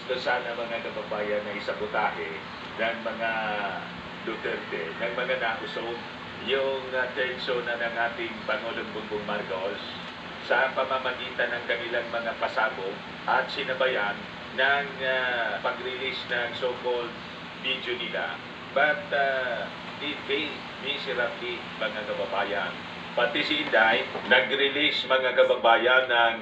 gusto sana mga kababayan na isabotahe ng mga Duterte, ng mga nausog, yung third zona ng ating Pangulong Bongbong Marcos sa pamamagitan ng kanilang mga pasabog at sinabayan ng pag-release ng so-called video nila. But it failed miserably, mga kababayan. Pati si Inday, nag-release mga kababayan ng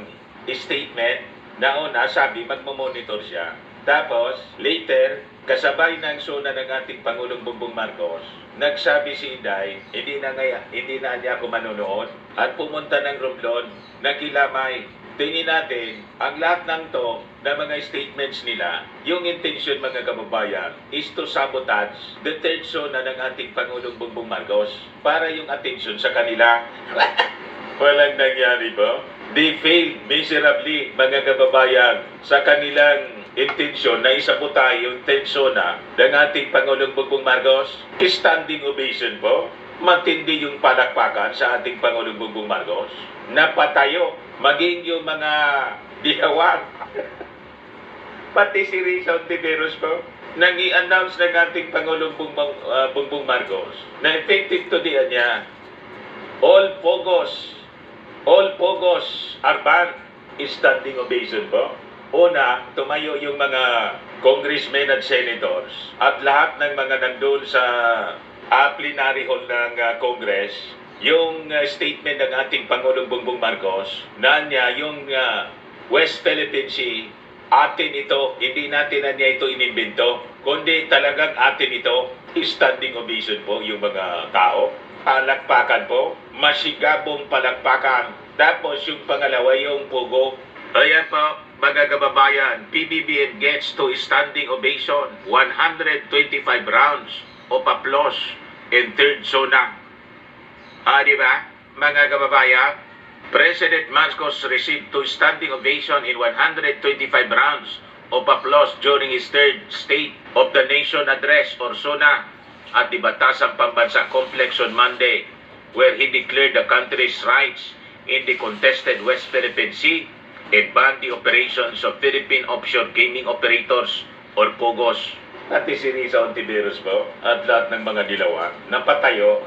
statement na una sabi magmamonitor siya. Tapos, later, kasabay ng sona ng ating Pangulong Bongbong Marcos, nagsabi si Inday, hindi na niya ako manonood at pumunta ng Romblon, nakilamay. Tingin natin, ang lahat ng to, na mga statements nila, yung intention mga kababayan, is to sabotage the third zona ng ating Pangulong Bongbong Marcos para yung attention sa kanila. Walang nangyari ba? They failed miserably, mga kababayan, sa kanilang intensyon na isabotahe yung third zona ng ating Pangulong Bongbong Marcos. Standing ovation po. Matindi yung palakpakan sa ating Pangulong Bongbong Marcos. Napatayo, maging yung mga dihawag. Pati si Rizal Tiberos po, nang i-announce ng ating Pangulong Bongbong Marcos na effective today niya, all Pogos are banned. Standing ovation po. Una, tumayo yung mga congressmen at senators at lahat ng mga nandun sa plenary hall ng Congress, yung statement ng ating Pangulong Bongbong Marcos na niya yung West Philippine Sea, atin ito, hindi natin na niya ito inimbento, kundi talagang atin ito. Standing ovation po yung mga tao. Palakpakan po, masigabong palakpakan. Tapos yung pangalawa yung pugo. Ayan po, mga kababayan, PBBM gets to standing ovation, 125 rounds of applause in third zona. Di ba, mga kababayan? President Marcos received to standing ovation in 125 rounds of applause during his third State of the Nation address or SONA at the Batasang Pambansa Complex on Monday, where he declared the country's rights in the contested West Philippine Sea and banned the operations of Philippine offshore gaming operators or POGOs. Pati si Riza Ontiveros po at lahat ng mga dilawan napatayo.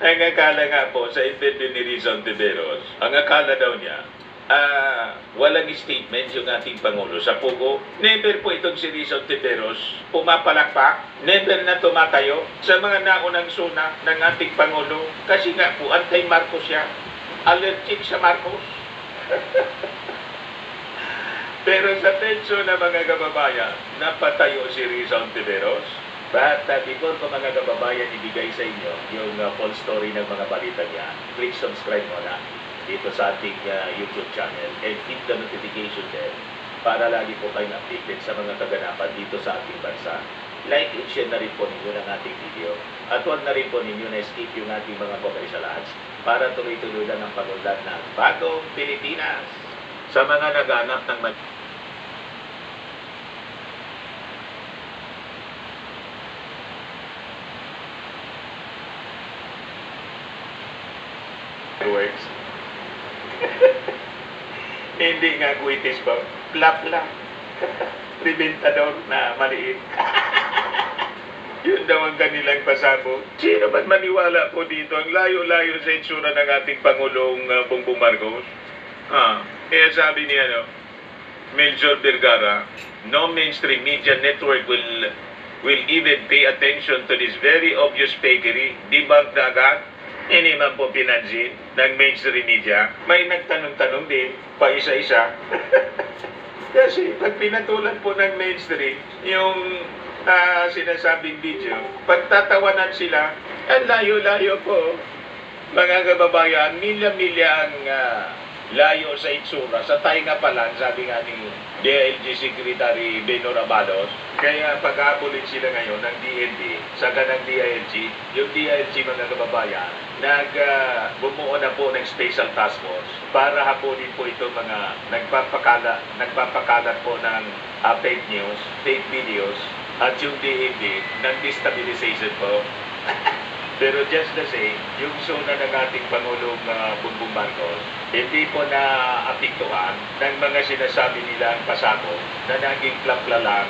Ang akala nga po sa interview ni Riza Ontiveros, ang akala daw niya, walang statement yung ating Pangulo sa Pugo. Never po itong si Riza Ontiveros pumapalakpak, never na tumatayo sa mga naunang suna ng ating Pangulo kasi nga po anti-Marcos siya, allergic sa Marcos. Pero sa tenso na mga kababayan, napatayo si Riza Ontiveros. But before ko mga kababayan ibigay sa inyo yung full story ng mga balita niya, please subscribe muna dito sa ating YouTube channel and hit the notification bell para lagi po kayong updated sa mga kaganapan dito sa ating bansa. Like and share na rin po ninyo ng ating video at huwag na rin po ninyo na skip yung ating mga commercial ads para tuloy-tuloy lang ang pag-unlad ng Bagong Pilipinas. Sa mga naghanap ng works. Hindi nga kuitis ba? Plap lang. Ribentador na maliit. Yun daw ang kanilang pasabog. Sino man maniwala po dito? Ang layo-layo sa itsura ng ating Pangulong Bongbong Marcos. Kaya sabi niya, Melchor Vergara, no mainstream media network will even pay attention to this very obvious fakery. Debunk na agad. Hindi man po pinansin ng mainstream media. May nagtanong-tanong din, pa isa-isa. Kasi pag pinatulan po ng mainstream, yung sinasabing video, pagtatawanan sila, ang layo-layo po. Mga kababayan, milya-milya ang layo sa itsura. Sa tainga pa lang, sabi nga ni DILG Secretary Benor Abalos, kaya pag-abulit sila ngayon ng DND, saka ng DILG, yung DILG mga kababayan, bumuo na po ng Special Task Force para hapunin po ito mga nagpapakalat po ng fake news, fake videos, at yung DND ng destabilization po. Pero just the same, yung zona ng ating Pangulong Bongbong Marcos, hindi po na-apektuhan ng mga sinasabi nilang pasako na naging plapla lang.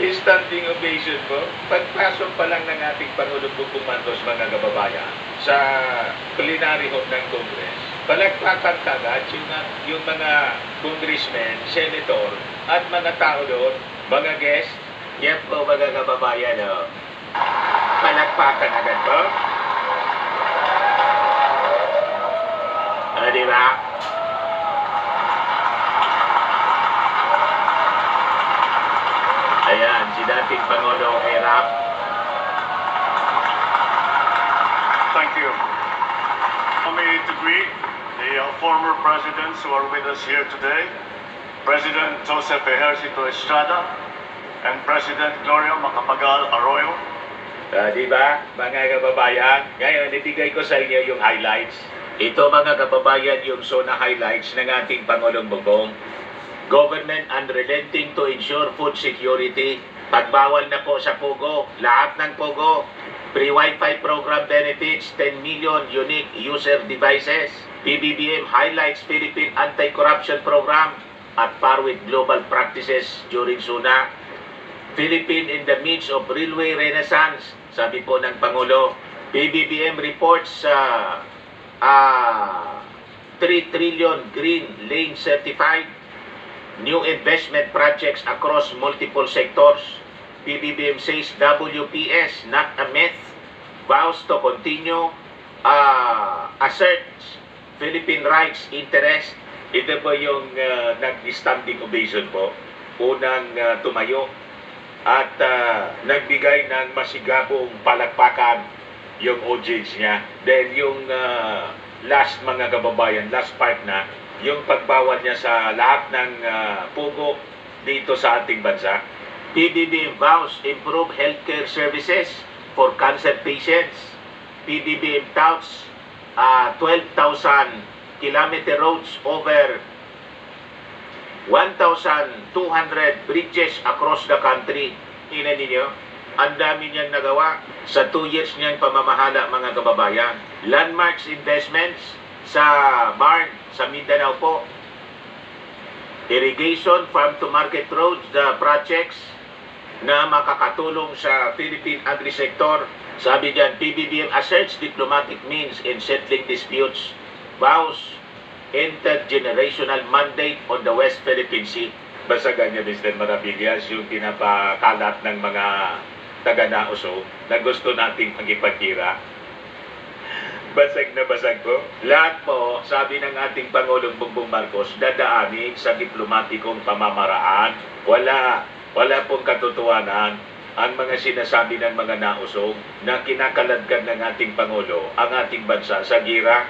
Standing ovation po. Pagpasok pa lang ng ating Pangulong Bongbong Marcos, mga kababayan, sa plenary hall ng Congress, palagpakan kagad yung mga congressmen, senator, at mga tao doon, mga guest. Yan po, mga kababayan, palagpakan agad po. Di ba? Ayan, si dating Pangulong Erap. Thank you. Allow me to greet the former presidents who are with us here today, President Joseph Ejercito Estrada and President Gloria Macapagal Arroyo. Di ba, mga kababayan? Ngayon, ibigay ko sa inyo yung highlights. Ito, mga kababayan, yung zona highlights ng ating Pangulong Bongbong. Government unrelenting to ensure food security. Pagbawal na po sa Pogo. Lahat ng Pogo. Free Wi-Fi program benefits, 10 million unique user devices. PBBM highlights Philippine Anti-Corruption Program at par with global practices during SUNA. Philippine in the midst of railway renaissance, sabi po ng Pangulo. PBBM reports 3 trillion green lane certified. New investment projects across multiple sectors. PBBM says WPS not a myth. Vows to continue asserts Philippine rights interest. Ito po yung nag-standing ovation po. Unang tumayo at nagbigay ng masigabong palakpakan yung audience niya. Then yung last, mga kababayan, last part na, yung pagbawal niya sa lahat ng pugo dito sa ating bansa. PBBM vows improve healthcare services for cancer patients. PBBM touts 12,000 kilometer roads, over 1,200 bridges across the country. Tingnan ninyo, ang dami niyang nagawa sa 2 years niyang pamamahala, mga kababayan. Landmarks investments sa BARN, sa Mindanao po. Irrigation, farm to market roads, the projects na makakatulong sa Philippine agri-sector. Sabi diyan, PBBM asserts diplomatic means in settling disputes. Vows intergenerational mandate on the West Philippine Sea. Basta ganyan, Mr. Maravillas, yung pinapakalat ng mga taga-Nauso na gusto nating magipagkira. Basag na basag po. Lahat po, sabi ng ating Pangulong Bongbong Marcos, dadaanin sa diplomatikong pamamaraan. Wala pong katotohanan ang mga sinasabi ng mga Nauso na kinakaladkad ng ating Pangulo ang ating bansa sa gira.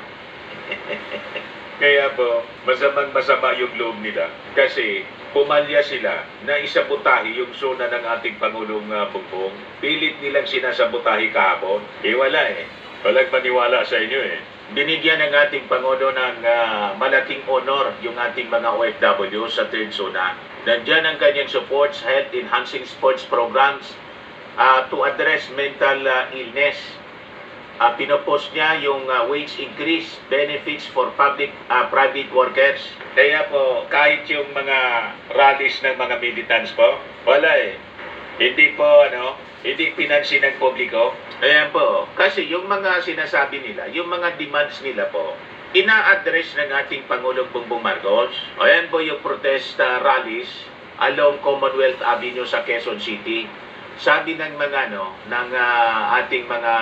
Kaya po, masamang-masama yung loob nila. Kasi pumalya sila na isabotahe yung zona ng ating Pangulong Bongbong. Pilit nilang sinasabutahe kahapon. Wala eh. Walang maniwala sa inyo eh. Binigyan ng ating Pangulo ng malaking honor yung ating mga OFW sa 3rd zona. Nandiyan ang kanyang supports, health enhancing sports programs to address mental illness. Pinopost niya yung wage increase, benefits for private workers. Kaya po, kahit yung mga rallies ng mga militants po, wala eh. Hindi pinansin ng publiko. Ayan po, kasi yung mga sinasabi nila, yung mga demands nila po, ina-address ng ating Pangulong Bongbong Marcos. Ayan po yung protest rallies along Commonwealth Avenue sa Quezon City. Sabi ng mga ating mga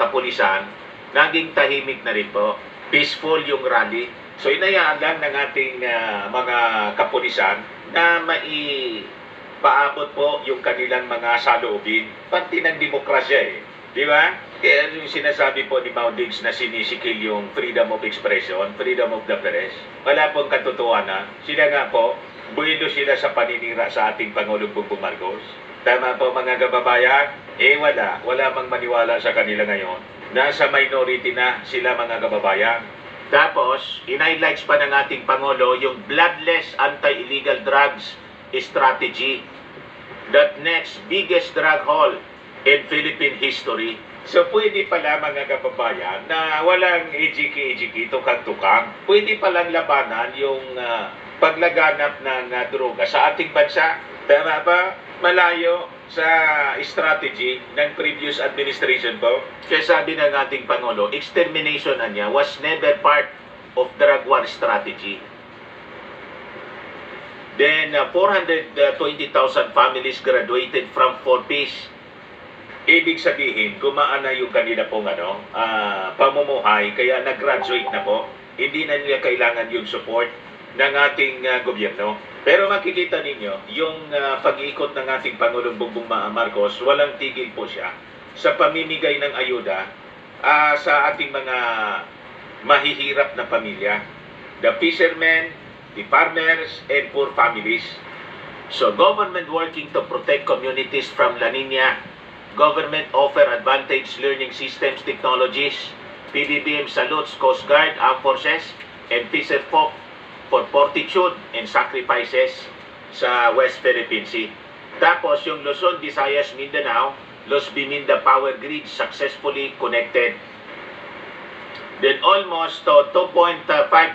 kapulisan, naging tahimik na rin po. Peaceful yung rally. So inayaan lang ng ating mga kapulisan na maipaabot po yung kanilang mga saloobin. Parte ng demokrasya eh. Di ba? Kaya yung sinasabi po ni Maudix na sinisikil yung freedom of expression, freedom of the press, wala pong katotohanan. Sila nga po, buwelo sila sa paninira sa ating Pangulong Bongbong Marcos. Tama po, mga kababayan? Wala mang maniwala sa kanila ngayon. Nasa minority na sila, mga kababayan. Tapos, in-highlights pa ng ating Pangulo yung bloodless anti-illegal drugs strategy. That next biggest drug haul and Philippine history. So pwede pala mga kababayan na walang ejiki-ejiki, tukang-tukang. Pwede palang labanan yung paglaganap ng droga sa ating bansa. Tama ba? Malayo sa strategy ng previous administration po. Kaya sabi ng ating Pangulo, extermination niya was never part of drug war strategy. Then 420,000 families graduated from 4Ps. Ibig sabihin, gumaan na yung kanila pong pamumuhay, kaya nag-graduate na po. Hindi na nila kailangan yung support ng ating gobyerno. Pero makikita ninyo, yung pag-iikot ng ating Pangulong Bongbong Marcos, walang tigil po siya sa pamimigay ng ayuda sa ating mga mahihirap na pamilya. The fishermen, the farmers, and poor families. So government working to protect communities from La Nina. Government offer advantage learning systems technologies. PBBM salutes Coast Guard, Armed Forces, and Fisher Folk for fortitude and sacrifices sa West Philippine Sea. Tapos yung Luzon, Visayas, Mindanao, Los Biminda Power Grid successfully connected. Then almost 2.5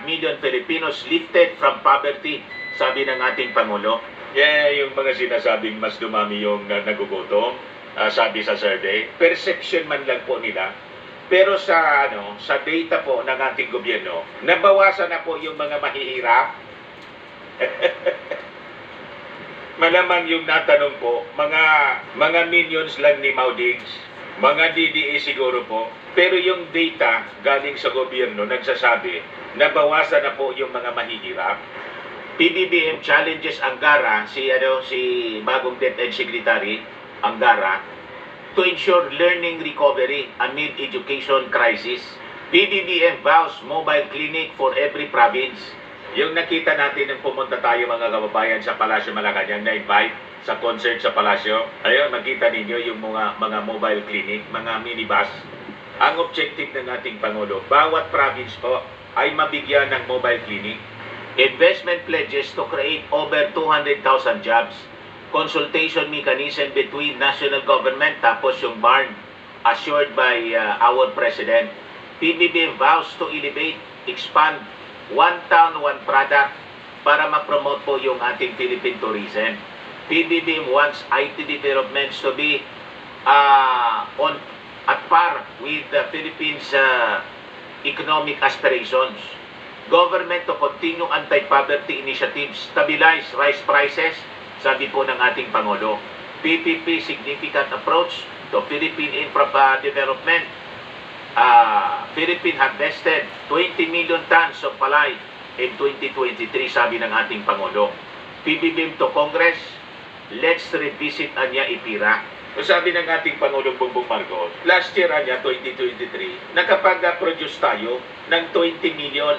million Filipinos lifted from poverty, sabi ng ating Pangulo. Yung mga sinasabing mas dumami yung nagugutom, sabi sa survey, perception man lang po nila. Pero sa data po ng ating gobyerno, nabawasan na po yung mga mahihirap. Malamang yung natanong po, mga minions lang ni Maudigs, mga DDA siguro po. Pero yung data galing sa gobyerno nagsasabi, nabawasan na po yung mga mahihirap. PBBM challenges Angara, si bagong DepEd Secretary, Angara, to ensure learning recovery amid education crisis. PBBM vows mobile clinic for every province. Yung nakita natin nung pumunta tayo mga kababayan sa Palasyo Malacanang, na-invite sa concert sa Palasyo. Ayun, makita ninyo yung mga mobile clinic, mga minibus. Ang objective ng ating Pangulo, bawat province po ay mabigyan ng mobile clinic. Investment pledges to create over 200,000 jobs. Consultation mechanism between national government, tapos yung BARN, assured by our President. PBBM vows to elevate, expand one town, one product para ma-promote po yung ating Philippine tourism. PBBM wants IT developments to be at par with the Philippines' economic aspirations. Government to continue anti-poverty initiatives, stabilize rice prices, sabi po ng ating Pangulo. PPP significant approach to Philippine infra development. Philippine harvested 20 million tons of palay in 2023, sabi ng ating Pangulo. PBBM to Congress, let's revisit anya IPIRA. So sabi ng ating Pangulong Bongbong Marcos, last year anya 2023, nakapag-produce tayo ng 20 million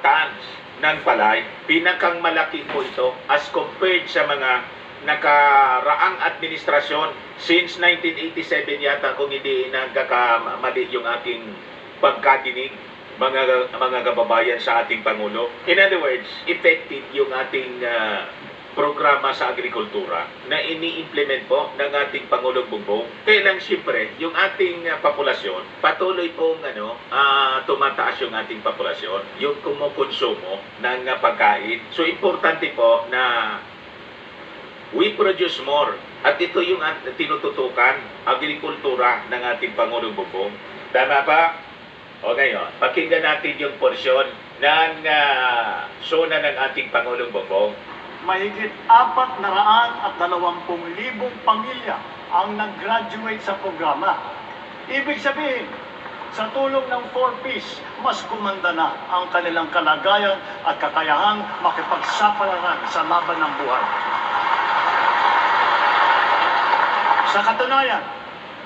tons ng palay. Pinakang malaki po ito as compared sa mga nakaraang administrasyon since 1987 yata, kung hindi nagkakamali yung aking pagkadinig, mga kababayan sa ating Pangulo. In other words, effective yung ating programa sa agrikultura na ini-implement po ng ating Pangulong Bongbong. Kaya lang siyempre, yung ating populasyon, patuloy pong tumataas yung ating populasyon, yung kumukonsumo ng pagkain. So importante po na we produce more. At ito yung tinututukan, agrikultura ng ating Pangulong Bongbong. Tama ba? O ngayon, pakinggan natin yung porsyon ng sona ng ating Pangulong Bongbong. Mahigit 420,000 pamilya ang nag-graduate sa programa. Ibig sabihin, sa tulong ng 4Ps, mas gumanda na ang kanilang kalagayan at kakayahang makipagsapalaran sa laban ng buhay. Sa katunayan,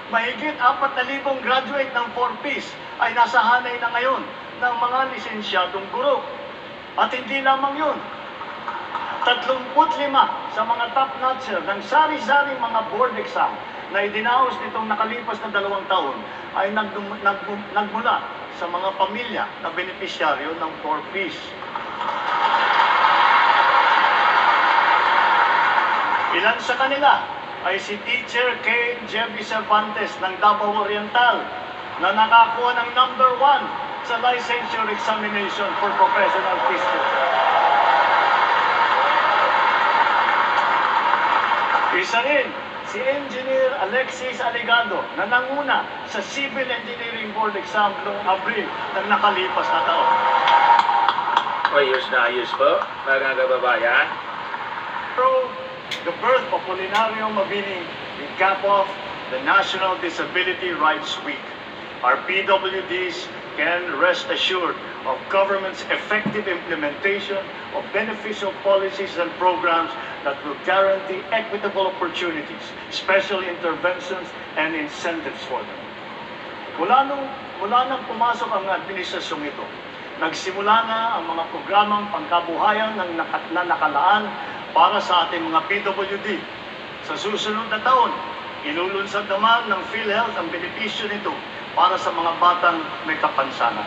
mahigit 4,000 graduate ng 4Ps ay nasa hanay na ngayon ng mga lisensyadong guro. At hindi lamang yun, 35 sa mga top-notcher ng sari-saring mga board exam na idinaos nitong nakalipas na 2 taon ay nagmula sa mga pamilya na benepisyaryo ng 4Ps. Ilan sa kanila ay si Teacher Kay Jebby Cervantes ng Davao Oriental na nakakuha ng number 1 sa licensure examination for professional teachers. Isa rin si Engineer Alexis Aligado na nanguna sa Civil Engineering Board exam noong Abril ng nakalipas na taon. Ayos na ayos po, mga kababayan. Through the birth of Polinario Mabini, we cap off the National Disability Rights Week. Our PWDs can rest assured of government's effective implementation of beneficial policies and programs that will guarantee equitable opportunities, special interventions, and incentives for them. Mula nang pumasok ang administrasyong ito, nagsimula na ang mga programang pangkabuhayan na nakalaan para sa ating mga PWD. Sa susunod na taon, ilulunsad naman ng PhilHealth ang benepisyo nito para sa mga batang may kapansanan.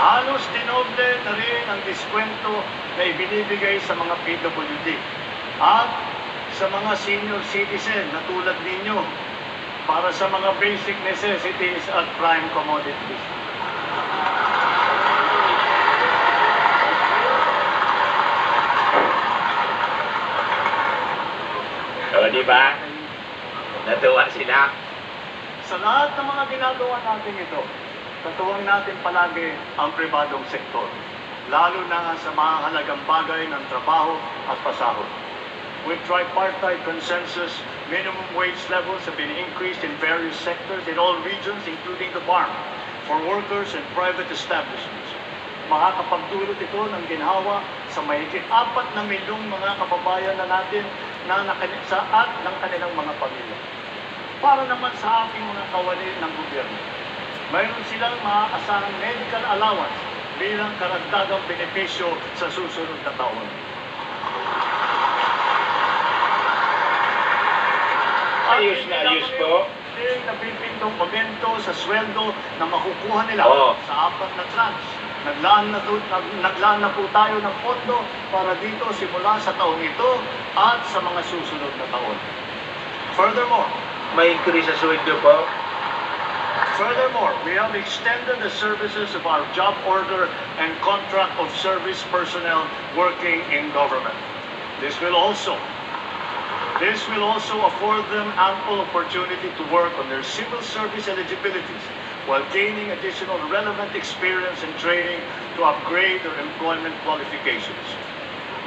Halos dinoble na rin ang diskwento na ibinibigay sa mga PWD at sa mga senior citizen na tulad ninyo para sa mga basic necessities at prime commodities. O, di ba? Natuwa sila. Sa lahat ng mga ginagawa natin ito, tatuwang natin palagi ang pribadong sektor, lalo na sa mahalagang bagay ng trabaho at pasahod. With tripartite consensus, minimum wage levels have been increased in various sectors in all regions, including the farm, for workers and private establishments. Makakapagdulot ito ng ginhawa sa mahigit 4 na milyong mga kababayan na natin na nakanisaat ng kanilang mga pamilya. Para naman sa ating mga kawani ng gobyerno, mayroon silang maaasahang medical allowance bilang karagdagang benepisyo sa susunod na taon. Ayos na ayos po. May napipintong pagento sa sweldo na makukuha nila sa 4 na tranche. Naglaan na po tayo ng pondo para dito simula sa taong ito at sa mga susunod na taon. Furthermore, May increase sa sweldo po. we have extended the services of our job order and contract of service personnel working in government. This will also afford them ample opportunity to work on their civil service eligibilities while gaining additional relevant experience and training to upgrade their employment qualifications.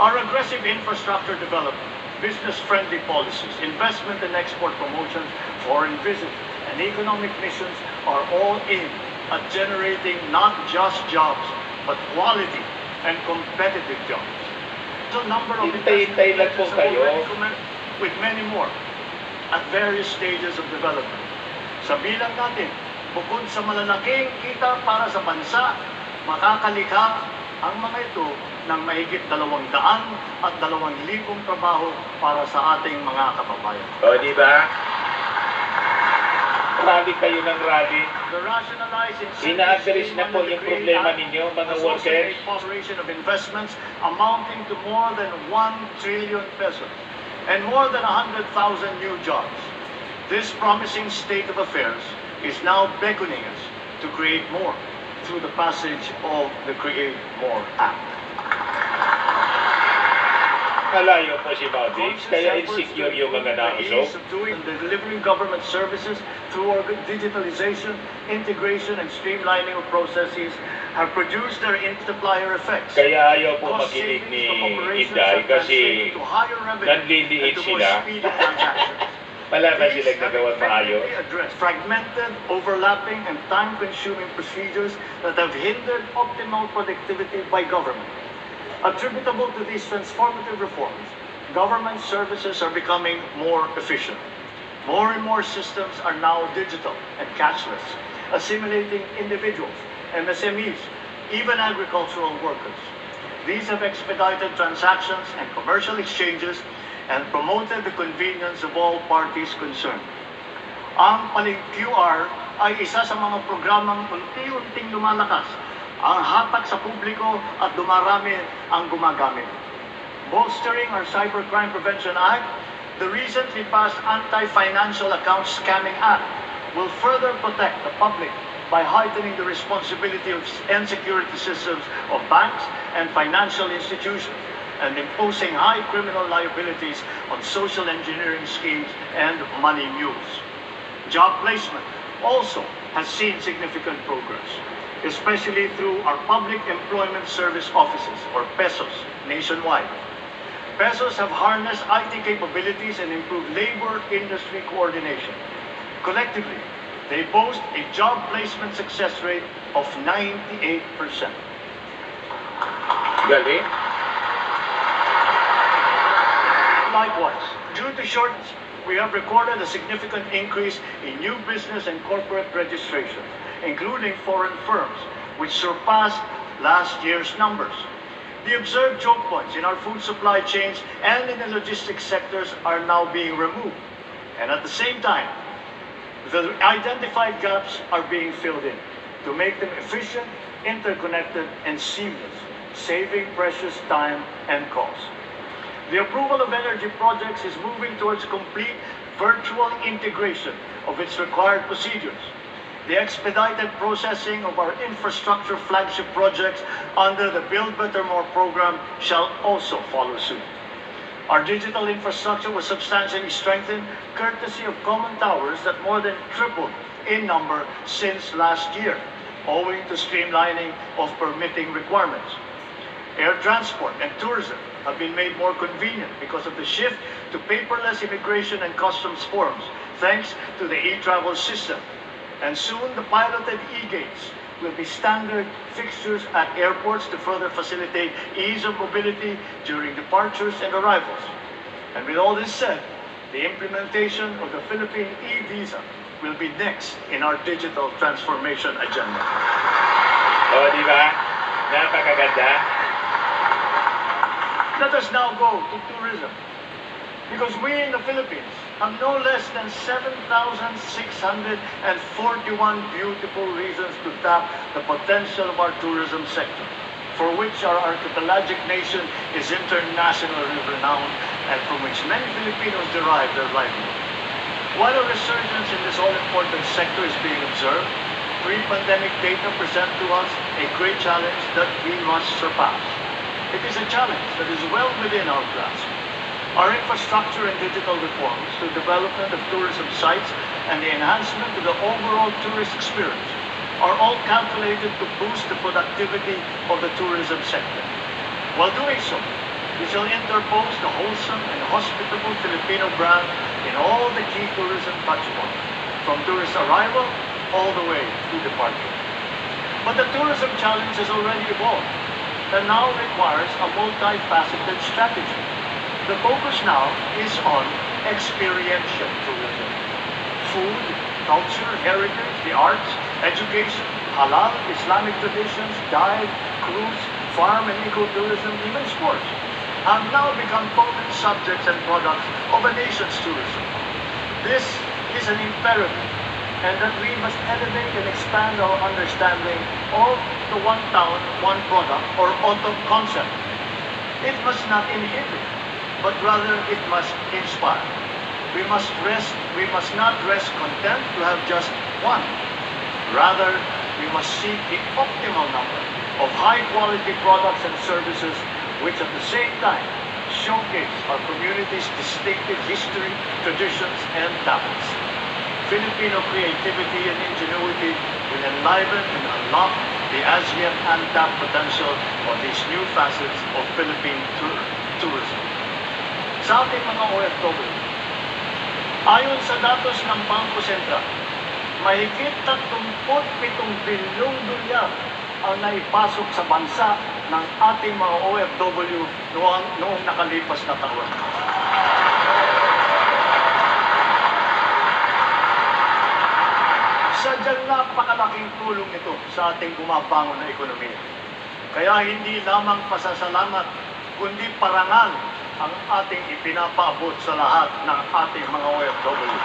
Our aggressive infrastructure development, business-friendly policies, investment and export promotions, foreign visits, and economic missions are all aimed at generating not just jobs, but quality and competitive jobs. The number of Hintay-hintay lang po investment kayo. already commenced with many more at various stages of development. Sa bilang natin, bukod sa malalaking kita para sa bansa, makakalikha ang mga ito ng mahigit 200 at 2,000 trabaho para sa ating mga kababayan. O, di ba? Rally kayo ng rally. The rationalized Ina-address na po yung problema ninyo, mga workers. Operation of investments amounting to more than 1 trillion pesos and more than 100,000 new jobs. This promising state of affairs is now beckoning us to create more through the passage of the Create More Act. Kalayo po si Baudix, kaya insecure yung mga nausok. Delivering government services through our digitalization, integration, and streamlining of processes have produced their multiplier effects. Kaya ayaw po makinig ni Inday kasi nanliliit sila. Wala na silang nagawang maayos. Fragmented, overlapping, and time-consuming procedures that have hindered optimal productivity by government. Attributable to these transformative reforms, government services are becoming more efficient. More and more systems are now digital and cashless, assimilating individuals, MSMEs, even agricultural workers. These have expedited transactions and commercial exchanges and promoted the convenience of all parties concerned. Ang Paling QR ay isa sa mga programang unti-unting lumalakas ang hatak sa publiko at dumarami ang gumagamit. Bolstering our Cybercrime Prevention Act, the recently passed Anti-Financial Account Scamming Act will further protect the public by heightening the responsibility and security systems of banks and financial institutions and imposing high criminal liabilities on social engineering schemes and money mules. Job placement also has seen significant progress, especially through our Public Employment Service Offices, or PESOs, nationwide. PESOs have harnessed IT capabilities and improved labor industry coordination. Collectively, they boast a job placement success rate of 98%. Galing. Likewise, due to shortage, we have recorded a significant increase in new business and corporate registrations, including foreign firms, which surpassed last year's numbers. The observed choke points in our food supply chains and in the logistics sectors are now being removed. And at the same time, the identified gaps are being filled in to make them efficient, interconnected, and seamless, saving precious time and cost. The approval of energy projects is moving towards complete virtual integration of its required procedures. The expedited processing of our infrastructure flagship projects under the Build Better More program shall also follow suit. Our digital infrastructure was substantially strengthened courtesy of common towers that more than tripled in number since last year, owing to streamlining of permitting requirements. Air transport and tourism have been made more convenient because of the shift to paperless immigration and customs forms, thanks to the e-travel system. And soon the piloted e-gates will be standard fixtures at airports to further facilitate ease of mobility during departures and arrivals. And with all this said, the implementation of the Philippine e-visa will be next in our digital transformation agenda. O, di ba? Napakaganda. Let us now go to tourism. Because we in the Philippines have no less than 7,641 beautiful reasons to tap the potential of our tourism sector, for which our archipelagic nation is internationally renowned and from which many Filipinos derive their livelihood. While a resurgence in this all-important sector is being observed, pre-pandemic data present to us a great challenge that we must surpass. It is a challenge that is well within our grasp. Our infrastructure and digital reforms, the development of tourism sites, and the enhancement of the overall tourist experience are all calculated to boost the productivity of the tourism sector. While doing so, we shall interpose the wholesome and hospitable Filipino brand in all the key tourism touchpoints, from tourist arrival all the way to departure. But the tourism challenge has already evolved and now requires a multifaceted strategy. The focus now is on experiential tourism. Food, culture, heritage, the arts, education, halal, Islamic traditions, dive, cruise, farm and ecotourism, even sports, have now become potent subjects and products of a nation's tourism. This is an imperative, and that we must elevate and expand our understanding of the one town, one product, or autumn concept. It must not inhibit, but rather it must inspire. We must not rest content to have just one. Rather, we must seek the optimal number of high-quality products and services which at the same time showcase our community's distinctive history, traditions, and talents. Filipino creativity and ingenuity will enliven and unlock the as yet untapped potential of these new facets of Philippine tourism. Sa ating mga OFW, ayon sa datos ng Bangko Sentral, mahigit 37 bilyong dolyar ang naipasok sa bansa ng ating mga OFW noong nakalipas na taon. Sadyang napakalaking tulong ito sa ating bumabangon na ekonomiya. Kaya hindi lamang pasasalamat, kundi parangal ang ating ipinapaabot sa lahat ng ating mga OFW.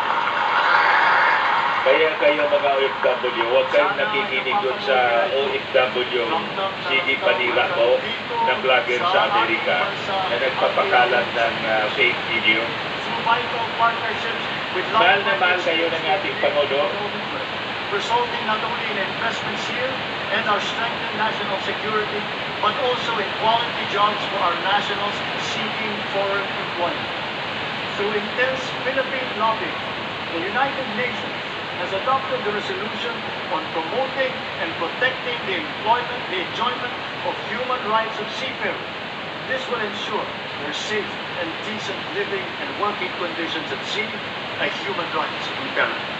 Kaya kayo mga OFW, huwag kayong nakikinig doon sa OFW Sige Panira ko na vlogger sa Amerika na nagpapakalat ng fake video. Mahal na mahal kayo ng ating Pangulo. Resulting not only in investments here and our strengthened national security, but also in quality jobs for our nationals seeking foreign employment. Through intense Philippine lobbying, the United Nations has adopted the resolution on promoting and protecting the enjoyment of human rights of seafarers. This will ensure their safe and decent living and working conditions at sea, a human rights imperative.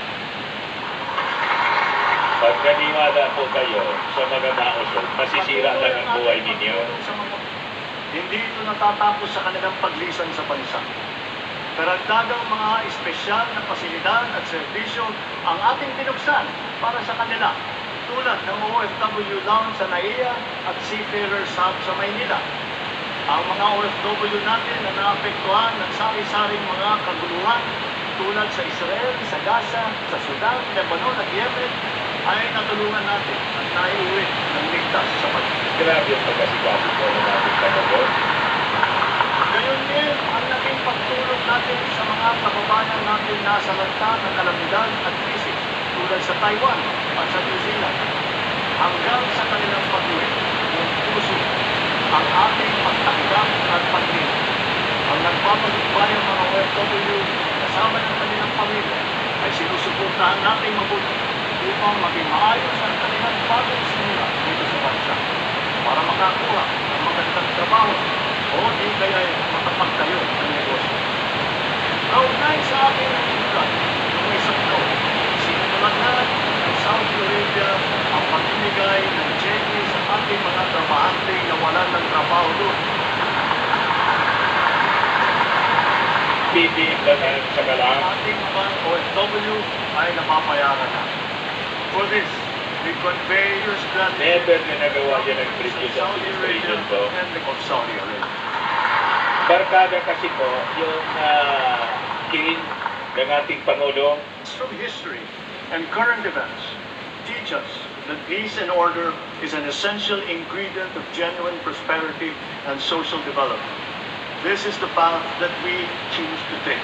Pag naniwala po kayo sa mga nausog, masisira lang ang buhay ninyo. Hindi ito natatapos sa kanilang paglisan sa bansa. Karagdagang mga espesyal na pasilidad at serbisyo ang ating binuksan para sa kanila, tulad ng OFW Lounge sa NAIA at Seafarers Hub sa Maynila. Ang mga OFW natin na naapektuhan ng sari-saring mga kaguluhan tulad sa Israel, sa Gaza, sa Sudan, Lebanon at Yemen ay natulungan natin at naiuwi ng ligtas sa bansa. Grabe yung pagkasikaso po ng ating Pangulo. Gayon din ang naging pagtulong natin sa mga kababayan natin na sa lanta ng kalamidad at krisis tulad sa Taiwan at sa New Zealand. Hanggang sa kanilang pag-uwi ng puso ang ating pagtanggap at pag-ibig. Ang nagpapagbayang mga OFW kasama ng kanilang pamilya ay sinusuportahan natin mabuti upang maging maayos ang kanilang bagong simula dito sa bansa para makakuha ng magandang trabaho o di kaya makapagtayo ng negosyo. Kaugnay sa ating nangyayari noong isang taon, sinimulan na ng Saudi Arabia ang pagmimigay ng cheque sa ating mga trabahante na wala ng trabaho doon. Bibiin lang sa kalang. Ating mga OFW ay napapayaran na. For this, we convey your gratitude Never na nagawa yan ang previous Saudi Arabia administration po. and the of Saudi Arabia. Barkada kasi po yung king ng ating Pangulo. From history and current events teach us that peace and order is an essential ingredient of genuine prosperity and social development. This is the path that we choose to take.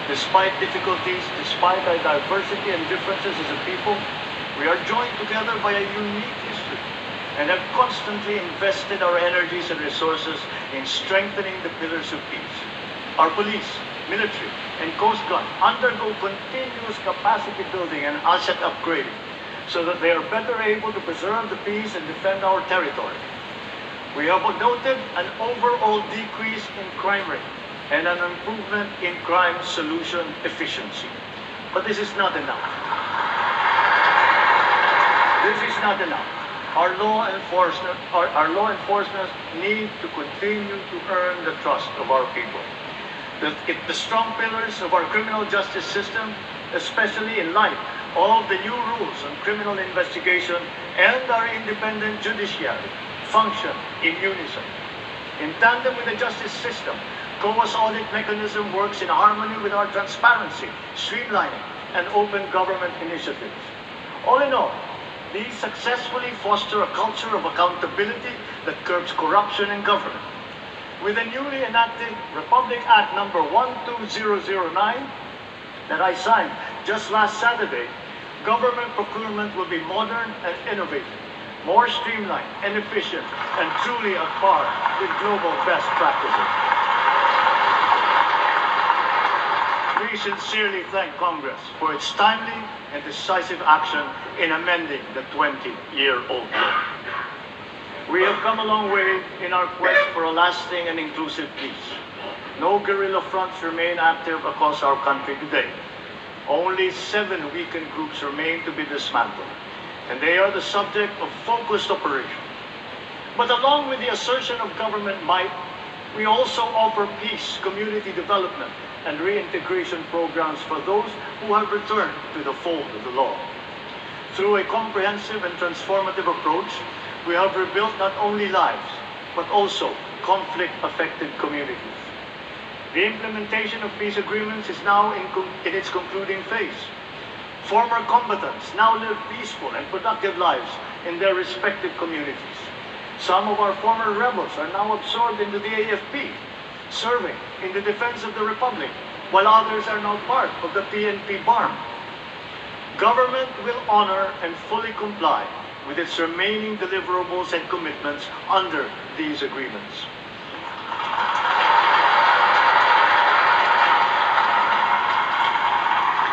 Despite difficulties, despite our diversity and differences as a people, we are joined together by a unique history and have constantly invested our energies and resources in strengthening the pillars of peace. Our police, military, and Coast Guard undergo continuous capacity building and asset upgrading so that they are better able to preserve the peace and defend our territory. We have noted an overall decrease in crime rate and an improvement in crime solution efficiency. But this is not enough. This is not enough. Our law enforcement need to continue to earn the trust of our people. The strong pillars of our criminal justice system, especially in light of the new rules on criminal investigation and our independent judiciary, function in unison. In tandem with the justice system, COA's audit mechanism works in harmony with our transparency, streamlining, and open government initiatives. All in all, these successfully foster a culture of accountability that curbs corruption in government. With the newly enacted Republic Act number 12009 that I signed just last Saturday, government procurement will be modern and innovative, more streamlined and efficient, and truly at par with global best practices. We sincerely thank Congress for its timely and decisive action in amending the 20-year-old law. We have come a long way in our quest for a lasting and inclusive peace. No guerrilla fronts remain active across our country today. Only 7 weakened groups remain to be dismantled, and they are the subject of focused operation. But along with the assertion of government might, we also offer peace, community development, and reintegration programs for those who have returned to the fold of the law. Through a comprehensive and transformative approach, we have rebuilt not only lives, but also conflict-affected communities. The implementation of peace agreements is now in its concluding phase. Former combatants now live peaceful and productive lives in their respective communities. Some of our former rebels are now absorbed into the AFP, serving in the defense of the Republic, while others are now part of the PNP BARM. Government will honor and fully comply with its remaining deliverables and commitments under these agreements.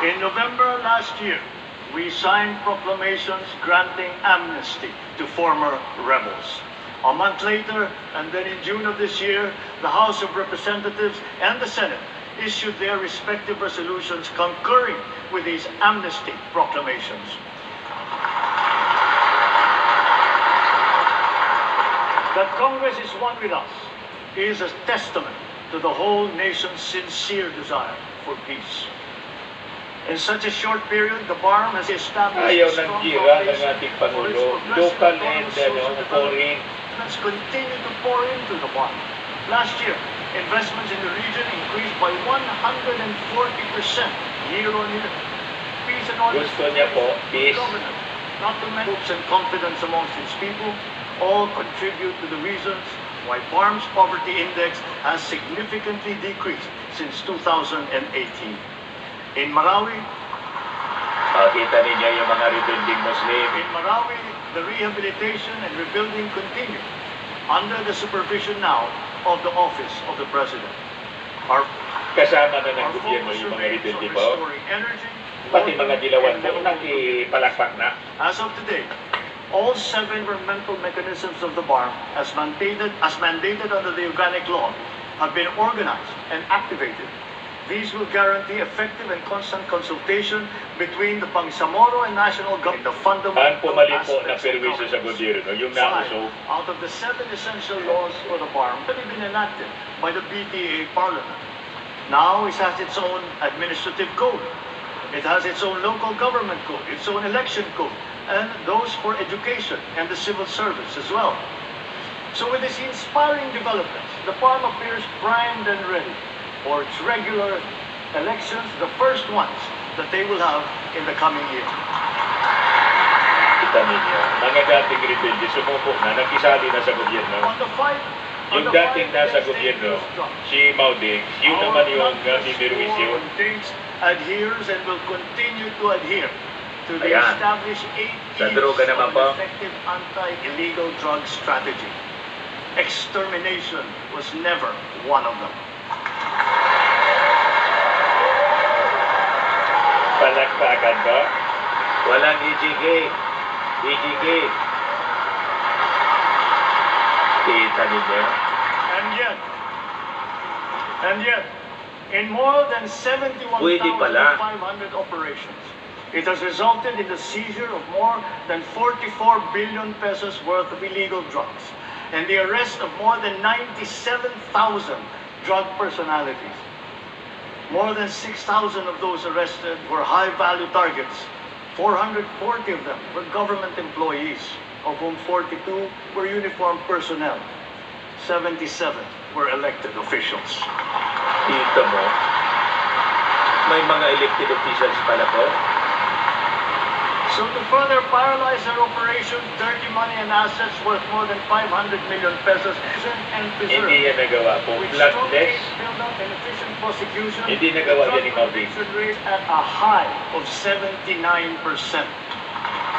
In November last year, we signed proclamations granting amnesty to former rebels. A month later, and then in June of this year, the House of Representatives and the Senate issued their respective resolutions concurring with these amnesty proclamations. That Congress is one with us is a testament to the whole nation's sincere desire for peace. In such a short period, the BARM has established Ayaw a strong ng gira ng foundation ating for its Pangulo, progressive local autonomous and social foreign. development. Let's continue to pour into the BARM. Last year, investments in the region increased by 140% year-on-year. Peace and order, Gusto niya po, peace. governance, not to mention hopes and confidence amongst its people, all contribute to the reasons why BARM's poverty index has significantly decreased since 2018. In Marawi, Kita ninyo yung mga rebelling Muslim. In Marawi, the rehabilitation and rebuilding continue under the supervision now of the Office of the President. Our Kasama na ng Our gobyerno focus yung mga remains on rebelde po. restoring energy, Pati water, mga dilawan and po, livable nakipalakpak na. As of today, all 7 environmental mechanisms of the BARM, as mandated under the organic law, have been organized and activated. These will guarantee effective and constant consultation between the Bangsamoro and national government. The Ang fundamental pumalit po na aspects of perwisyo sa governance. gobyerno, yung 5 nauso, out of the 7 essential laws for the BARM that have been enacted by the BTA Parliament. Now it has its own administrative code. It has its own local government code, its own election code, and those for education and the civil service as well. So with these inspiring developments, the BARM appears primed and ready for its regular elections, the first ones that they will have in the coming year. kita ninyo, mga dating rebelde, sumuko na, nakisali na sa gobyerno. On the fight, Yung dating nasa gobyerno, si Mauding, yun naman yung ninerwisyo. adheres and will continue to adhere to the Ayan. established 8 Sa E's droga of naman an po. effective anti-illegal drug strategy. Extermination was never one of them. Palakpakan ba? Walang EGG. EGG. Kita ninyo. And yet, in more than Pwede pala. 71,500 operations, it has resulted in the seizure of more than 44 billion pesos worth of illegal drugs and the arrest of more than 97,000 drug personalities. More than 6,000 of those arrested were high-value targets. 440 of them were government employees, of whom 42 were uniformed personnel. 77 were elected officials. Dito mo, may mga elected officials pala po. So to further paralyze their operation, dirty money and assets worth more than 500 million pesos and preserved. Hindi yan nagawa po. With Bloodless. strong case build-up and efficient prosecution, Hindi nagawa the yan ni drug Mauding. conviction rate at a high of 79%.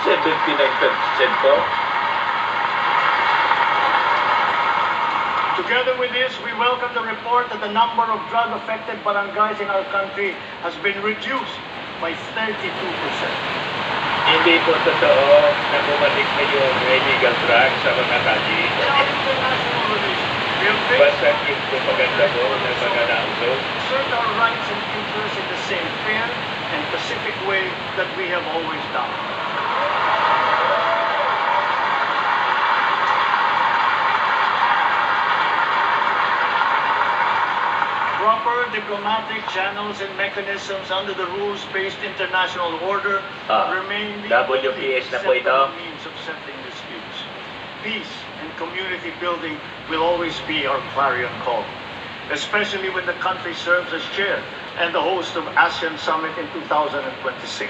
79% po. Together with this, we welcome the report that the number of drug-affected barangays in our country has been reduced by 32%. Hindi po totoo na bumalik na yung illegal drugs sa mga kalye. In our international relations, we have Basta yung propaganda po ng mga nauso. assert our rights and interests in the same fair and pacific way that we have always done. Proper diplomatic channels and mechanisms under the rules-based international order remain the only WPS na po ito. acceptable means of settling disputes. Peace and community building will always be our clarion call, especially when the country serves as chair and the host of ASEAN Summit in 2026.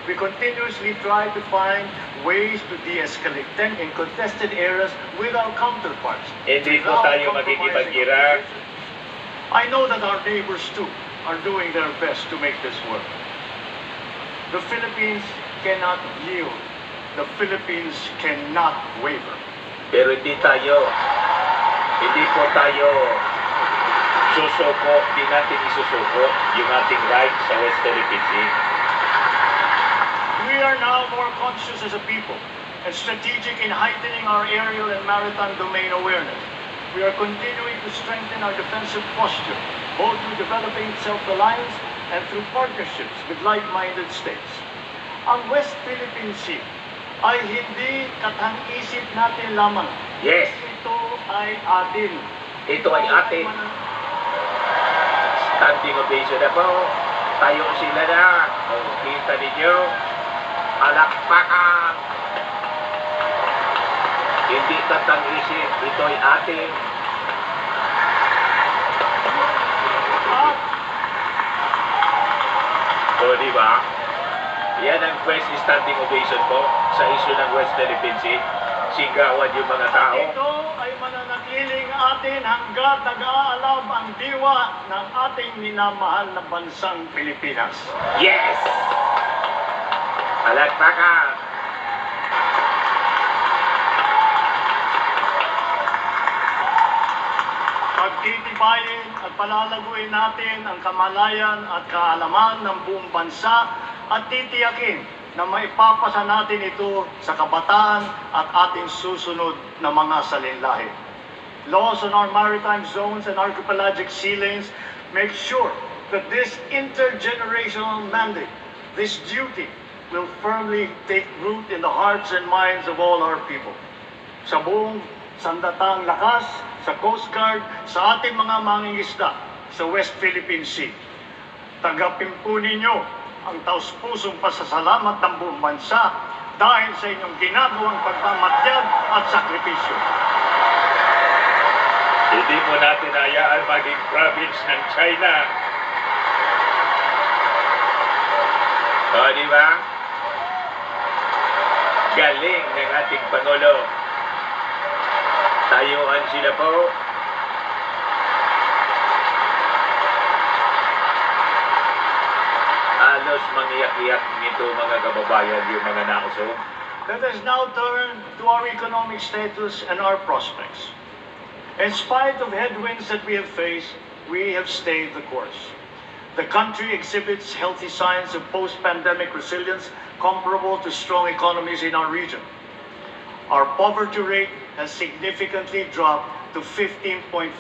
We continuously try to find ways to de-escalate them in contested areas with our counterparts. Hindi po without tayo compromising makikipagkira. I know that our neighbors too are doing their best to make this work. The Philippines cannot yield. The Philippines cannot waver. Pero hindi po tayo susuko, hindi natin isusuko yung ating right sa West Philippine Sea. We are now more conscious as a people and strategic in heightening our aerial and maritime domain awareness. We are continuing to strengthen our defensive posture, both through developing self-reliance and through partnerships with like-minded states. Ang West Philippine Sea ay hindi katang-isip natin lamang. Yes, Ito ay atin. ito ay atin. Standing ovation na po. Tayo sila na. O, kita ninyo. Alakpakan. Hindi katang-isip. Ito ay atin. At O, di ba? Yan ang first standing ovation po sa issue ng West Philippine Sea. Sigawan yung mga tao. ito ay mananatiling atin hanggat nag-aalab ang diwa ng ating minamahal na bansang Pilipinas. Yes! Alakpakan. Pagtitibayin at palalaguin natin ang kamalayan at kaalaman ng buong bansa at titiyakin na maipapasa natin ito sa kabataan at ating susunod na mga salinlahi. Laws on our maritime zones and archipelagic sea lanes make sure that this intergenerational mandate, this duty, will firmly take root in the hearts and minds of all our people. Sa buong sandatang lakas, sa Coast Guard, sa ating mga mangingisda sa West Philippine Sea. Tagapin po ninyo ang taus-pusong pasasalamat ng buong bansa dahil sa inyong ginagawang pagmamatyag at sakripisyo. Hindi po natin hayaan maging province ng China. O, di ba? Galing ng ating Pangulo. Tayuan sila po. Halos mangiyak-iyak nito mga kababayan yung mga nausog. Let us now turn to our economic status and our prospects. In spite of headwinds that we have faced, we have stayed the course. The country exhibits healthy signs of post-pandemic resilience comparable to strong economies in our region. Our poverty rate has significantly dropped to 15.5%,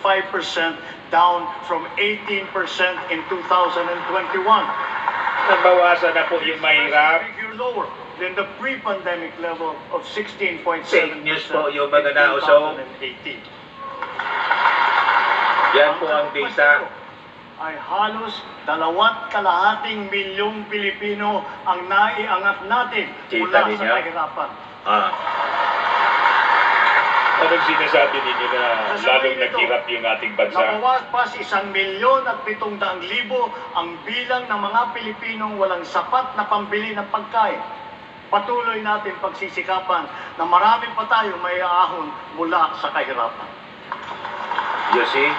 down from 18% in 2021. Nabawasan na po yung mahirap. Figure lower than the pre-pandemic level of 16.7% Fake news po yung mga in nausog. 2018. Yan po ang data. Ay halos 2.5 milyong Pilipino ang naiangat natin Kita mula sa ninyo? kahirapan. Anong sinasabi ninyo na Sasabihin lalong nito, naghirap yung ating bansa? Nabawas pa sa 1,700,000 ang bilang ng mga Pilipinong walang sapat na pambili ng pagkain. Patuloy natin pagsisikapan na marami pa tayo may aahon mula sa kahirapan. You see?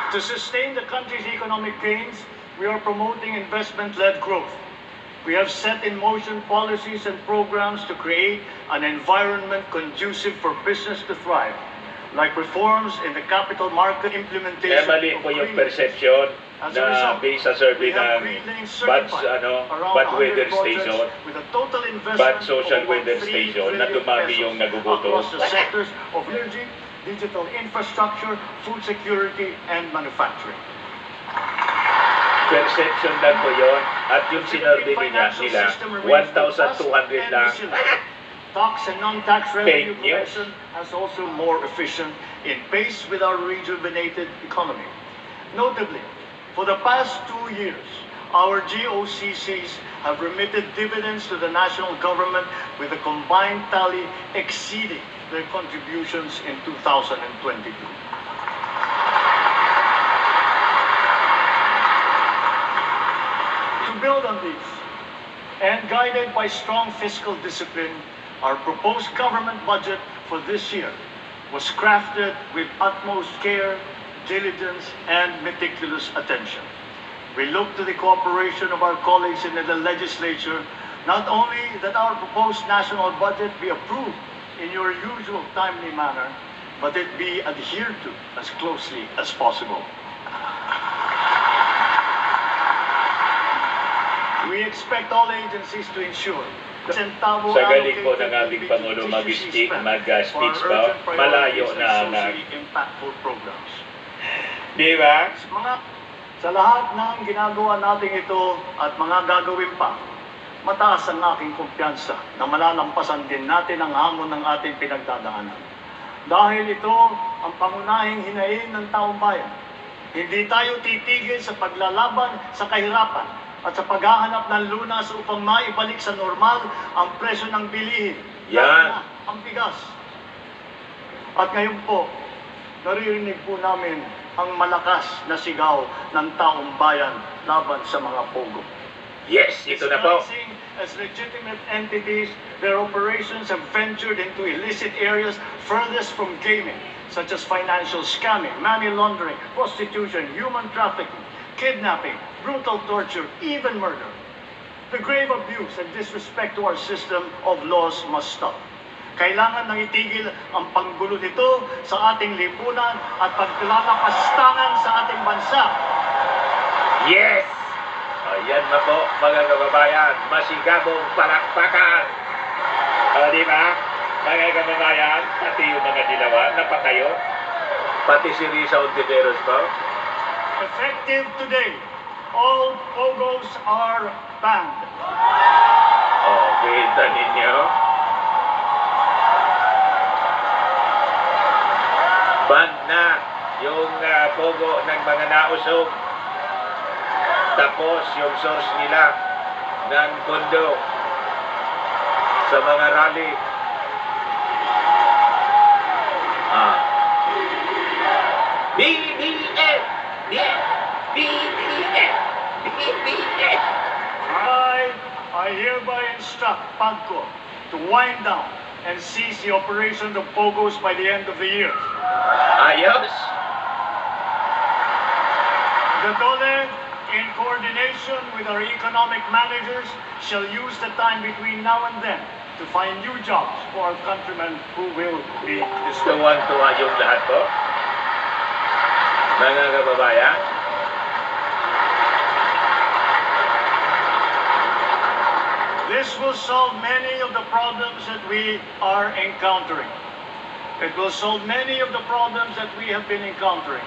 To sustain the country's economic gains, we are promoting investment-led growth. We have set in motion policies and programs to create an environment conducive for business to thrive, like reforms in the capital market, implementation Mali of po yung green perception As a na result, based sa survey we have ng green lanes bad, certified around bad 100 weather projects station, with a total investment bad social of weather 3 station na trillion dumami pesos yung nagugutom. across the sectors of energy, digital infrastructure, food security, and manufacturing. Perception lang po yun. At yung sinurvey nila, 1,200 lang. Tax and non-tax revenue Fake news. collection has also more efficient in pace with our rejuvenated economy. Notably, for the past 2 years, our GOCCs have remitted dividends to the national government with a combined tally exceeding their contributions in 2022. To build on these, and guided by strong fiscal discipline, our proposed government budget for this year was crafted with utmost care, diligence, and meticulous attention. We look to the cooperation of our colleagues in the legislature, not only that our proposed national budget be approved in your usual timely manner, but it be adhered to as closely as possible. We expect all agencies to ensure that centavo Sa galing po ng allocated ating will be Pangulo judiciously spent mag-speech for pa, urgent malayo priorities na and ang socially impactful programs. Di ba? Sa lahat ng ginagawa natin ito at mga gagawin pa, mataas ang aking kumpiyansa na malalampasan din natin ang hamon ng ating pinagdadaanan. Dahil ito ang pangunahing hinaing ng taong bayan. Hindi tayo titigil sa paglalaban sa kahirapan at sa paghahanap ng lunas upang maibalik sa normal ang presyo ng bilihin. Yan. Lalo na ang bigas. At ngayon po, naririnig po namin ang malakas na sigaw ng taong bayan laban sa mga pogo. Yes, ito na po. Disguising as legitimate entities, their operations have ventured into illicit areas furthest from gaming, such as financial scamming, money laundering, prostitution, human trafficking, kidnapping, brutal torture, even murder. The grave abuse and disrespect to our system of laws must stop. Kailangan nang itigil ang panggulo nito sa ating lipunan at paglalakastangan sa ating bansa. Yes! Ayan na po, mga kababayan, masigabong palakpakan. Di ba? Mga kababayan, pati yung mga dilawan, napatayo. Pati si Risa Ontiveros po. Effective today, all pogos are banned. Kita ninyo. Ban na yung pogo ng mga nausog. Tapos yung source nila ng pondo sa mga rally. BBM! BBM! BBM! I hereby instruct PAGCO to wind down and cease the operation of pogos by the end of the year. Ayos! The DOLE, in coordination with our economic managers, shall use the time between now and then to find new jobs for our countrymen who will be displaced. Tuwang-tuwa yung lahat po. Mga kababayan. This will solve many of the problems that we are encountering. It will solve many of the problems that we have been encountering,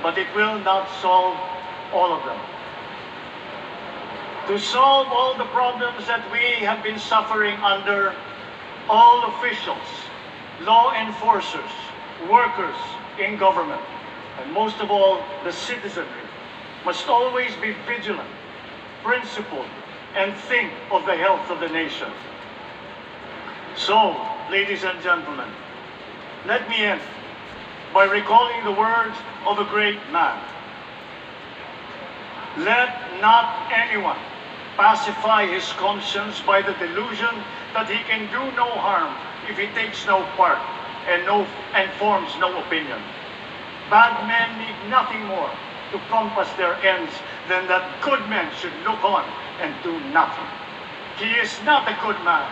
but it will not solve all of them. To solve all the problems that we have been suffering under, all officials, law enforcers, workers in government, and most of all, the citizenry, must always be vigilant, principled, and think of the health of the nation. So, ladies and gentlemen, let me end by recalling the words of a great man. Let not anyone pacify his conscience by the delusion that he can do no harm if he takes no part and forms no opinion. Bad men need nothing more to compass their ends than that good men should look on and do nothing. He is not a good man.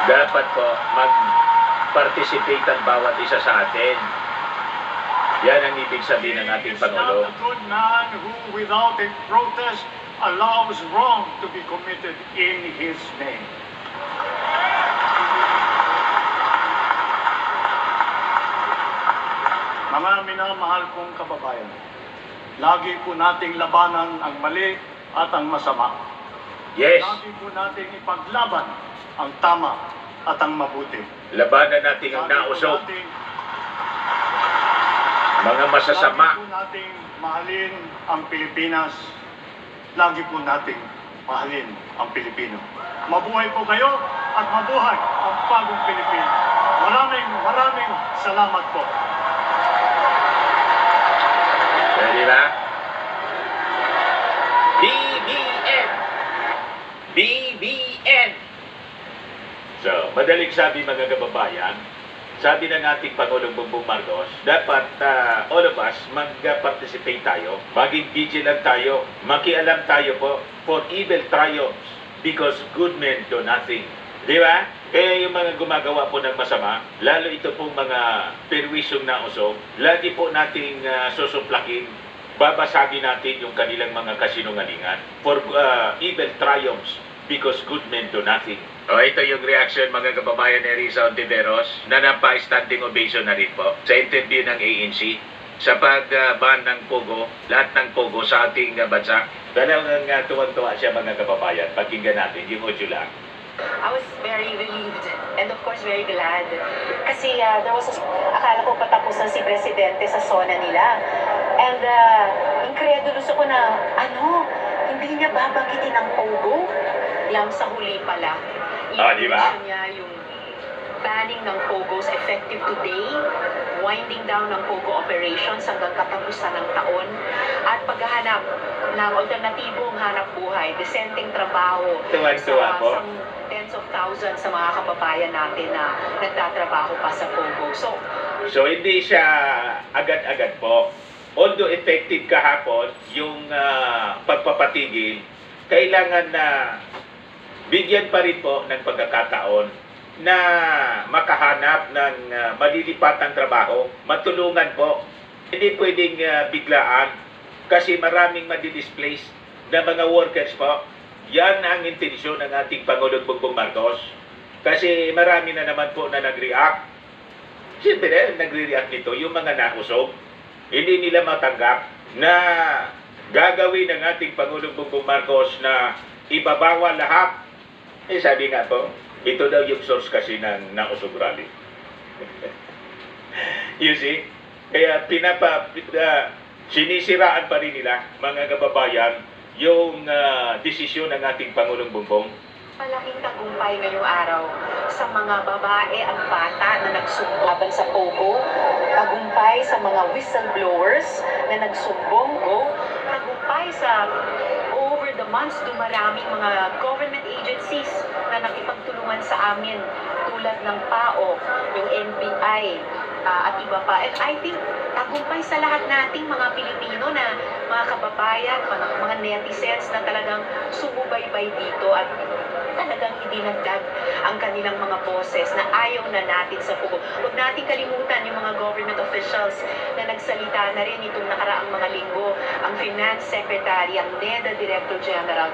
Dapat po mag-participate ang bawat isa sa atin. Yan ang ibig sabihin ng ating He is not Pangulo. a good man who, without a protest, allows wrong to be committed in his name. Mga minamahal kong kababayan, lagi po nating labanan ang mali at ang masama. Yes, Lagi po nating ipaglaban ang tama at ang mabuti. labanan natin ang Lagi po nausog, nating mga Lagi masasama. po nating mahalin ang Pilipinas. Lagi po nating mahalin ang Pilipino. Mabuhay po kayo at mabuhay ang bagong Pilipino. Maraming salamat po. Di ba? BBM! BBM. So, madaling sabi mga kababayan, sabi ng ating Pangulong Bongbong Marcos, dapat all of us mag-participate tayo, maging vigilant tayo, makialam tayo po for evil triumphs because good men do nothing. Di ba? Kaya yung mga gumagawa po ng masama, lalo ito pong mga perwisyong nausog, lagi po nating susuplakin, babasagin natin yung kanilang mga kasinungalingan for evil triumphs because good men do nothing. O, ito yung reaction mga kababayan ni Risa Ontiveros na napa-standing ovation na rin po sa interview ng ANC sa pag-ban ng Pogo, lahat ng Pogo sa ating bansa. Talagang tuwang-tuwa siya mga kababayan. Pakinggan natin yung audio lang. I was very relieved and of course very glad. Kasi akala ko patapos na si Presidente sa zona nila. And incredulous ako na, hindi niya babanggitin ang Pogo? Lang sa huli pala. Di ba? Niya yung banning ng Pogos effective today, winding down ng Pogo operations hanggang katapusan ng taon, at paghahanap ng alternatibong hanap buhay, disenteng trabaho Tuwan-tuwa po. sa tens of thousands sa mga kababayan natin na nagtatrabaho pa sa Pogo. So hindi siya agad-agad po. Although effective kahapon yung pagpapatigil, kailangan na bigyan pa rin po ng pagkakataon na makahanap ng malilipatang trabaho, matulungan po. Hindi pwedeng biglaan kasi maraming madidisplace na mga workers po. Yan ang intensyon ng ating Pangulong Bongbong Marcos. Kasi marami na naman po na nag-react. Siyempre, nagre-react nito yung mga nausog. Hindi nila matanggap na gagawin ng ating Pangulong Bongbong Marcos na ibabawal lahat. Sabi nga po, ito daw yung source kasi ng nausog rally. You see? Kaya sinisiraan pa rin nila, mga kababayan, yung desisyon ng ating Pangulong Bongbong. Malaking tagumpay ngayong araw sa mga babae at bata na nagsumbong sa Pogo, tagumpay sa mga whistleblowers na nagsumbong, tagumpay sa over the months dumaraming mga government agencies na nakipagtulungan sa amin tulad ng PAO, yung NBI, at iba pa. And I think tagumpay sa lahat nating mga Pilipino na mga kababayan, mga netizens na talagang sumubaybay dito at talagang idinagdag ang kanilang mga boses na ayaw na natin sa Pogo. Huwag natin kalimutan yung mga government officials na nagsalita na rin itong nakaraang mga linggo, ang Finance Secretary, ang NEDA Director General,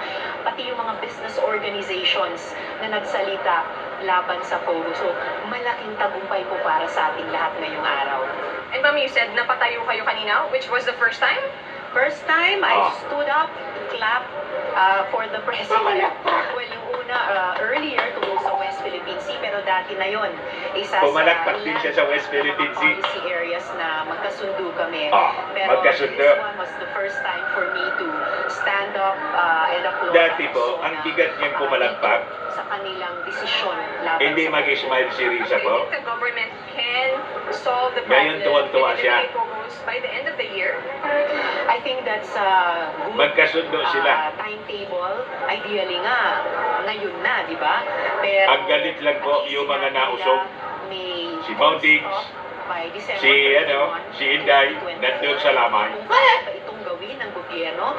pati yung mga business organizations na nagsalita laban sa Pogo. So, malaking tagumpay po para sa ating lahat ngayong araw. And ma'am, you said napatayo kayo kanina, which was the first time? First time, I stood up to clap for the president. Well, yung una, earlier to go sa West Philippine Sea, pero dati na yon. Isa Pumalakpak din siya sa West Philippine Sea. Policy areas na magkasundo kami. Pero magkasundo. this one was the first time for me to stand up and applaud. Dati po, ang bigat niyang pumalakpak. Sa kanilang desisyon laban Hindi sa mag-smile si Risa Do you po. think the government can solve the Ngayon, problem tuwang-tuwa and siya. eliminate Pogos by the end of the year? I think that's a good Magkasundo sila. timetable. Ideally nga, ngayon na, di ba? Pero Ang galit lang po yung mga nausog. Si Mount Diggs, si Inday, nandun sa Lamay. Kung kaya ba itong gawin ng gobyerno?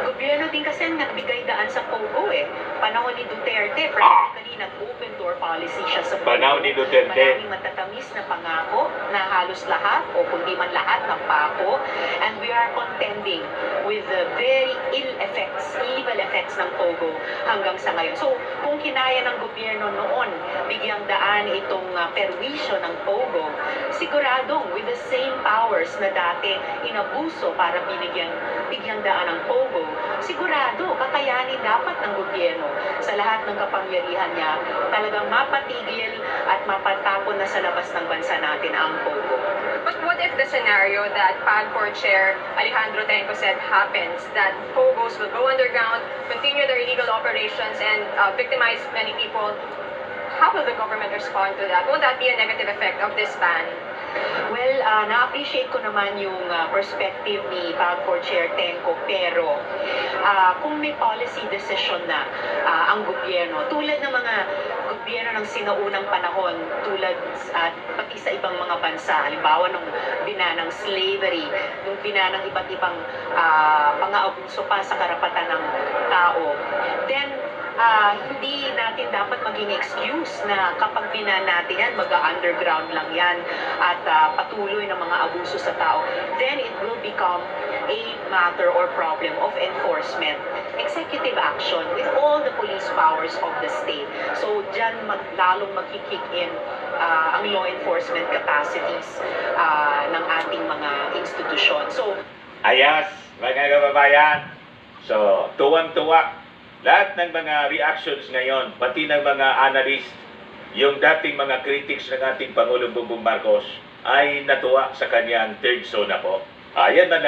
Gobyerno din kasi ang nagbigay daan sa Pogo eh. Panahon ni Duterte, practically nag-open door policy siya sa Pogo. Panahon ni Duterte. Maraming matatamis na pangako na halos lahat o kundi man lahat ng pako. And we are contending with the very evil effects ng Pogo hanggang sa ngayon. So, kung kinaya ng gobyerno noon, bigyang daan itong perwisyo ng Pogo, siguradong with the same powers na dati inabuso para bigyang daan ng Pogo, sigurado kakayanin dapat ng gobyerno sa lahat ng kapangyarihan niya talagang mapatigil at mapatapon na sa labas ng bansa natin ang Pogo. But what if the scenario that PAGCOR Chair Alejandro Tenco said happens, that Pogos will go underground, continue their illegal operations, and victimize many people? How will the government respond to that? Won't that be a negative effect of this ban? Well, na-appreciate ko naman yung perspective ni PAGCOR Chair Tenco, pero kung may policy decision na ang gobyerno, tulad ng mga gobyerno ng sinaunang panahon, tulad at pati sa ibang mga bansa, halimbawa nung binanang slavery, nung binanang iba't ibang mga abuso pa sa karapatan ng tao, then hindi natin dapat maging excuse na kapag binan natin yan, mag-underground lang yan at patuloy ng mga abuso sa tao, then it will become a matter or problem of enforcement, executive action with all the police powers of the state. So dyan lalong magkikick in ang law enforcement capacities ng ating mga institusyon. So Ayas, mga kababayan. So, tuwang-tuwa. Lahat ng mga reactions ngayon, pati ng mga analyst, yung dating mga critics ng ating Pangulong Bongbong Marcos, ay natuwa sa kanyang third zone na po. Ayan na